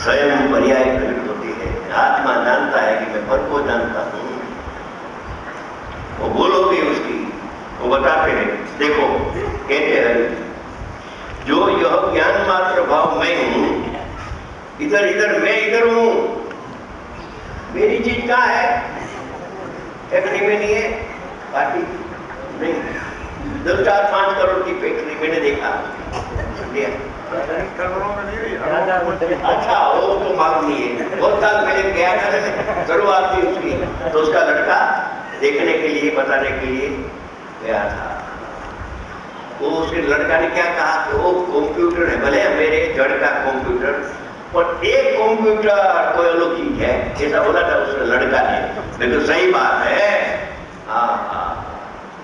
स्वयं पर्याय प्रकट होती है। आत्मा जानता है कि मैं पर को जानता हूँ। वो भूल होगी उसकी, वो बताते हैं। देखो कहते हैं जो यह ज्ञान मात्र भाव मैं हूँ, इधर इधर मैं इधर हूँ, मेरी चीज कहाँ है? फैक्ट्री में नहीं है, पार्टी नहीं, 10-4-5 करोड़ की फैक्ट्री मैंने देखा। करोड़ों में नहीं, अच्छा वो तो मालूम नहीं है। बहुत साल पहले गया था, शुरुआत थी उसकी, तो उसका लड़का देखने के लिए, बताने के लिए गया था। वो उसके लड़का ने क्या कहा कि वो कंप्यूटर है, भले मेरे जड़ का कंप्यूटर, पर एक कंप्यूटर कोई अलग चीज है, ऐसा बोला था उस लड़का ने। लेकिन सही बात है, हाँ,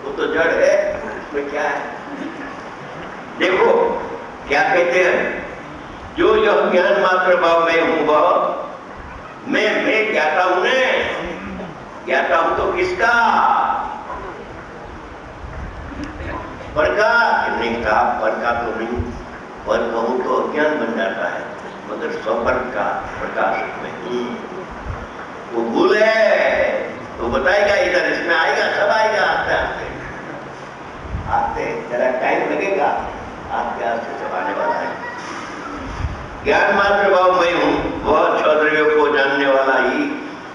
वो तो जड़ है, उसमें क्या है? देखो क्या कहते हैं, जो यह ज्ञान मात्र भाव मैं हूं वह मैं ज्ञाता हूं ने, ज्ञाता हूं तो किसका? पर का नहीं था, पर का तो नहीं, पर कहूं तो अज्ञान बन जाता है, मगर स्वपर का प्रकाश में वो भूल है, तो बताएगा इधर, इसमें आएगा, सब आएगा आस्ते आस्ते आस्ते, जरा टाइम लगेगा, आस्ते आस्ते सब आने वाला है। ज्ञान मात्र भाव मैं हूं, वह छह द्रव्यों को जानने वाला ही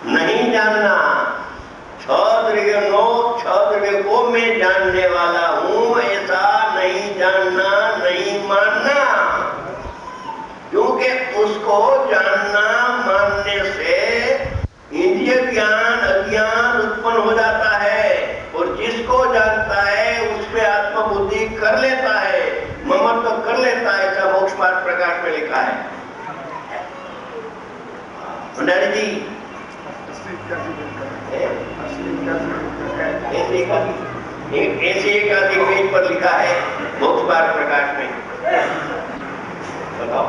नहीं जानना। छह द्रव्यों को मैं जानने वाला हूं, ऐसा नहीं जानना, नहीं मानना, क्योंकि उसको जानना मानने से इंद्रिय ज्ञान अज्ञान उत्पन्न हो जाता है, और जिसको जानता है उसमें आत्मबुद्धि कर लेता है, ममत्व कर लेता है, ऐसा मोक्ष मार्ग प्रकाश में लिखा है। भंडारी जी ऐसे एक आदि पेज पर लिखा है मोक्ष मार्ग प्रकाश में, बताओ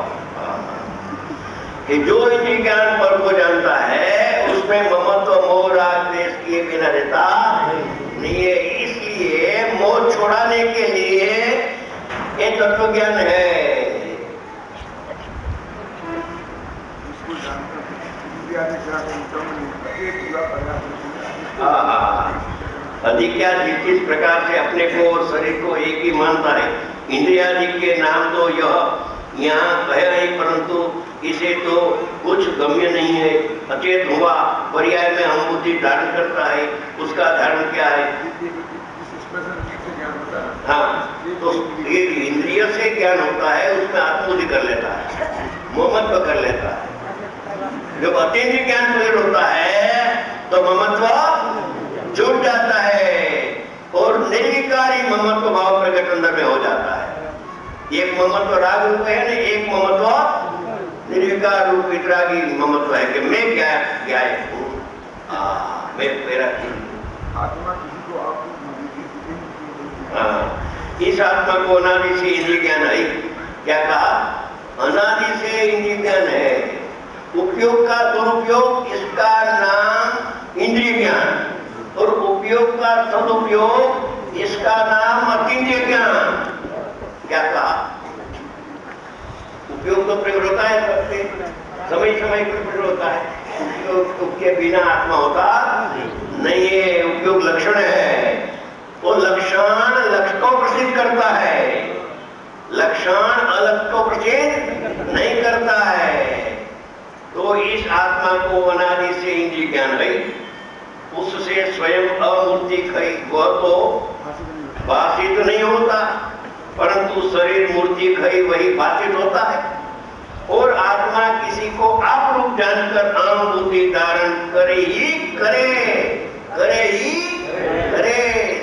कि जो इंद्रिय ज्ञान पर को जानता है उसमें ममत्व मोह राग द्वेष किए बिना रहता नहीं है। इसलिए मोह छोड़ाने के लिए ये तत्व ज्ञान है। अधिकाधिक जिस प्रकार से अपने को और शरीर को एक ही मानता है, इंद्रियादि के नाम तो यह यहाँ कहे नहीं, परंतु इसे तो कुछ गम्य नहीं है, अचेत हुआ, पर्याय में हम बुद्धि धारण करता है, उसका धारण क्या है? हाँ, तो ये इंद्रिय से ज्ञान होता है, उसमें आत्मबुद्धि कर लेता है, ममत्व कर लेता है। जब अतीन्द्रिय ज्ञान प्रकट होता है तो ममत्व छूट जाता है और निर्विकारी ममत्व भाव प्रकट अंदर में हो जाता है। एक ममत्व राग रूप है ना, एक ममत्व निर्विकार रूप वितरागी ममत्व है कि मैं क्या हूँ, मैं मेरा आत्मा किसी को आप इस आत्मा को अनादि से इंद्रिय ज्ञान है। क्या कहा? अनादि से इंद्रिय ज्ञान है। उपयोग का दुरुपयोग, इसका नाम इंद्रिय ज्ञान, और उपयोग का सदुपयोग, इसका नाम अतीन्द्रिय ज्ञान। क्या कहा? उपयोग तो प्रयोग होता है सबसे, समय समय पर प्रयोग होता है, उपयोग के बिना आत्मा होता नहीं है। उपयोग लक्षण है, वो लक्षण लक्ष्य को प्रसिद्ध करता है, लक्षण अलग को प्रसिद्ध नहीं करता है। तो इस आत्मा को अनादि से इंद्रिय ज्ञान है, उससे स्वयं अमूर्तिक है, वह तो भाषित नहीं होता, परंतु शरीर मूर्तिक है, वही भाषित होता है। और आत्मा किसी को आप रूप जानकर अनुभूति धारण करे ही करे,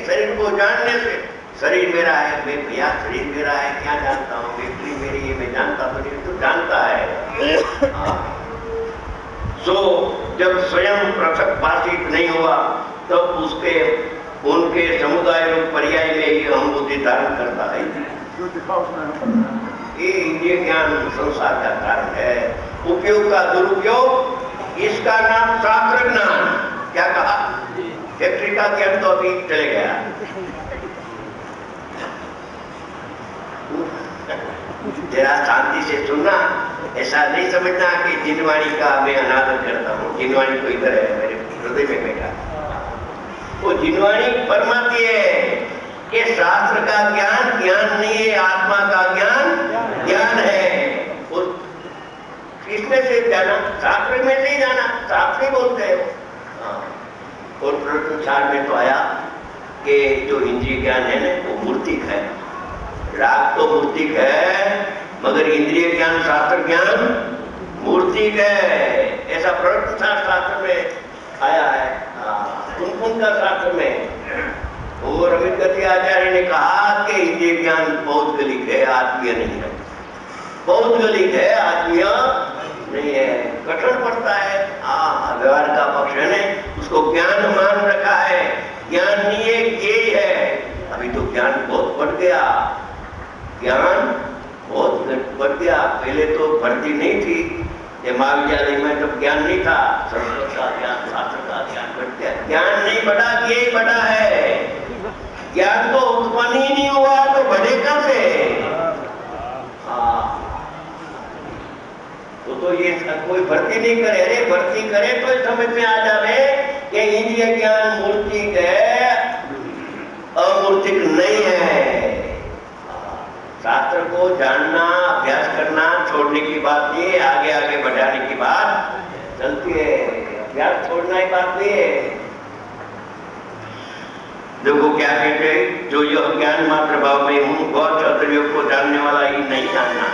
शरीर को जानने से शरीर मेरा है, मैं भैया शरीर मेरा है, क्या जानता हूँ, व्यक्ति मेरी है, मैं जानता हूँ, तो जानता है। सो जब स्वयं पृथक भाषित नहीं हुआ तब तो उसके उनके समुदाय रूप पर्याय में ही हम बुद्धि धारण करता है। ये इंद्रिय ज्ञान संसार का कारण है। उपयोग का दुरुपयोग, इसका नाम शास्त्र ज्ञान। क्या कहा? फैक्ट्री का ज्ञान तो अभी चले गया, जरा शांति से सुनना, ऐसा नहीं समझना कि जिनवाणी का मैं अनादर करता हूँ। जिनवाणी तो इधर है मेरे हृदय में बैठा। वो जिनवाणी फरमाती है कि शास्त्र का ज्ञान ज्ञान नहीं है, आत्मा का ज्ञान ज्ञान है। किसमें से जाना? शास्त्र में नहीं जाना, शास्त्र ही बोलते हैं। और प्रश्न 4 में तो आया कि जो इंद्रिय ज्ञान है ना वो मूर्तिक है। राग तो मूर्तिक है, मगर इंद्रिय ज्ञान शास्त्र ज्ञान मूर्तिक है। ऐसा प्रश्न शास्त्र में आया है, कुन का शास्त्र में। और अमित गति आचार्य ने कहा कि इंद्रिय ज्ञान बहुत गलित है, आत्मीय नहीं है। बहुत गलित है, आत्मीय नहीं है, कठिन पड़ता है। व्यवहार का पक्ष है ने उसको ज्ञान मान रखा है, ज्ञान नहीं है, ये है। अभी तो ज्ञान बहुत बढ़ गया, ज्ञान बहुत बढ़ गया। पहले तो भर्ती नहीं थी महाविद्यालय में, तब ज्ञान नहीं था। संस्कृत का ज्ञान, शास्त्र का ज्ञान बढ़ गया। ज्ञान नहीं बढ़ा, ये बढ़ा है। ज्ञान तो उत्पन्न ही नहीं हुआ तो बढ़ेगा से। तो ये कोई भर्ती नहीं करे। अरे भर्ती करे तो समझ में आ जावे कि इंद्रिय ज्ञान मूर्तिक है, अमूर्तिक नहीं है। शास्त्र को जानना, अभ्यास करना छोड़ने की बात नहीं है, आगे आगे बढ़ाने की बात चलती है। अभ्यास छोड़ना ही बात नहीं है। देखो क्या कहते हैं, जो यह ज्ञान मात्र भाव में हूँ वह 6 द्रव्यों को जानने वाला ही नहीं जानना।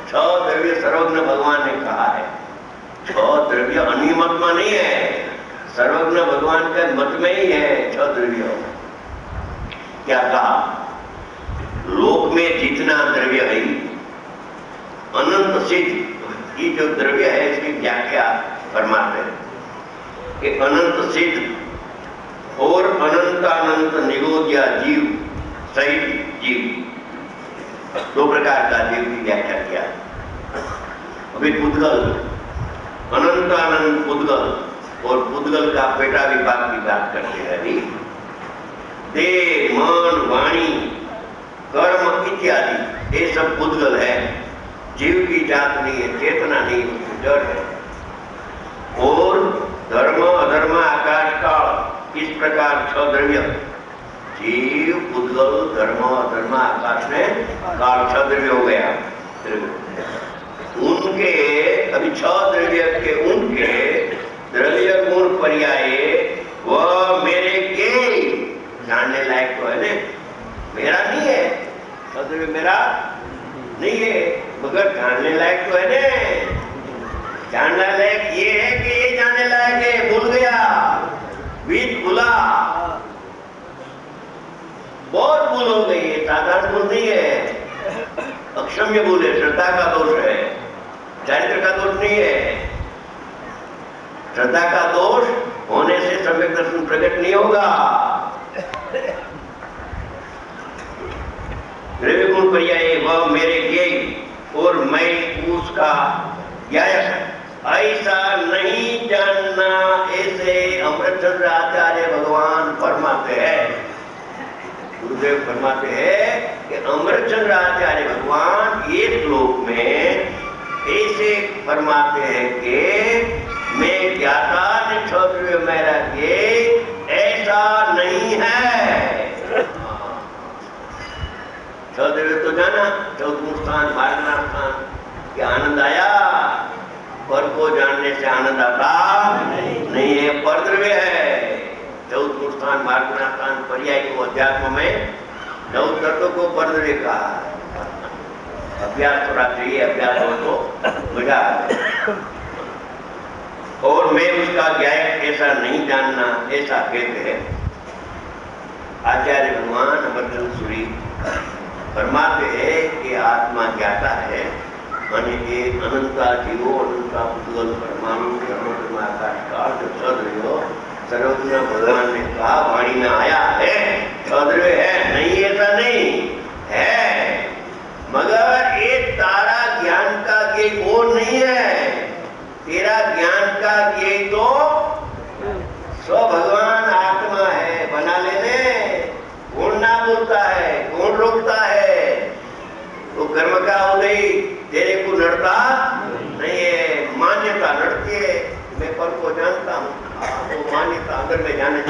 6 द्रव्य सर्वज्ञ भगवान ने कहा है। 6 द्रव्य अन्य मत में नहीं है, सर्वज्ञ भगवान के मत में ही है 6 द्रव्य। क्या कहा? लोक में जितना द्रव्य है अनंत सिद्ध, ये जो द्रव्य है इसकी व्याख्या फरमाते हैं कि अनंत सिद्ध और अनंतानंत निगोद्या जीव सहित जीव, 2 प्रकार का जीव की व्याख्या किया। अभी पुद्गल, अनंतानंत पुद्गल और पुद्गल का पेटा विभाग की बात करते हैं। अभी देह, मन, वाणी, कर्म इत्यादि ये सब पुद्गल है। जीव की जात नहीं है, चेतना नहीं, जड़ है। और धर्म, अधर्म, आकाश, काल, इस प्रकार 6 द्रव्य, जीव, पुद्गल, धर्म, अधर्म, आकाश में काल 6 द्रव्य हो गया। उनके अभी 6 द्रव्य के उनके द्रव्य गुण पर्याय वह मेरे के जानने लायक तो है ने, मेरा नहीं है। 6 द्रव्य मेरा नहीं है, मगर जानने लायक तो है ने। जानने लायक ये है कि ये जानने लायक है, भूल गया, बीत भूला, बहुत भूल हो गई है। साधारण भूल नहीं है, अक्षम्य भूल है, श्रद्धा का दोष है, चारित्र का दोष नहीं है। श्रद्धा का दोष होने से सम्यक दर्शन प्रकट नहीं होगा। द्रव्य गुण पर्याय वह मेरे ज्ञेय और मैं उसका ज्ञायक है, ऐसा नहीं जानना। ऐसे अमृतचंद्र आचार्य भगवान फरमाते हैं, गुरुदेव फरमाते हैं कि अमृतचंद्र आचार्य भगवान ये श्लोक में ऐसे फरमाते हैं कि मैं ज्ञाता निष्ठोद्रव्य मेरा ज्ञेय, ऐसा नहीं है। 6 द्रव्य तो जाना, 14 स्थान, मार्गनाथ स्थान, क्या आनंद आया? पर को जानने से आनंद आता नहीं है, पर द्रव्य है। 14 स्थान, मार्गनाथ स्थान पर्याय को अध्यात्म में 9 तत्वों को पर द्रव्य कहा। अभ्यास थोड़ा चाहिए, अभ्यास हो तो मजा आता। और मैं उसका ज्ञायक ऐसा नहीं जानना, ऐसा कहते हैं आचार्य भगवान अमरचंद सूरी। फरमाते हैं कि आत्मा ज्ञाता है, माने ये अनंता जीवो, अनंता पुद्गल, परमाणु, ब्रह्म, आकाश, काल, जो 6 द्रव्य सर्वज्ञ भगवान ने कहा, वाणी में आया है 6 द्रव्य है, नहीं ऐसा नहीं है, मगर ये तारा ज्ञान का ज्ञेय वो नहीं है। तेरा ज्ञान का ज्ञेय तो स्व भगवान आत्मा है, बना लेने। गुण ना बोलता है, रोकता है, तो कर्म का उदय तेरे को नड़ता मान्यता लड़ती है, मैं पल को जानता हूँ, वो मान्यता अंदर में जाने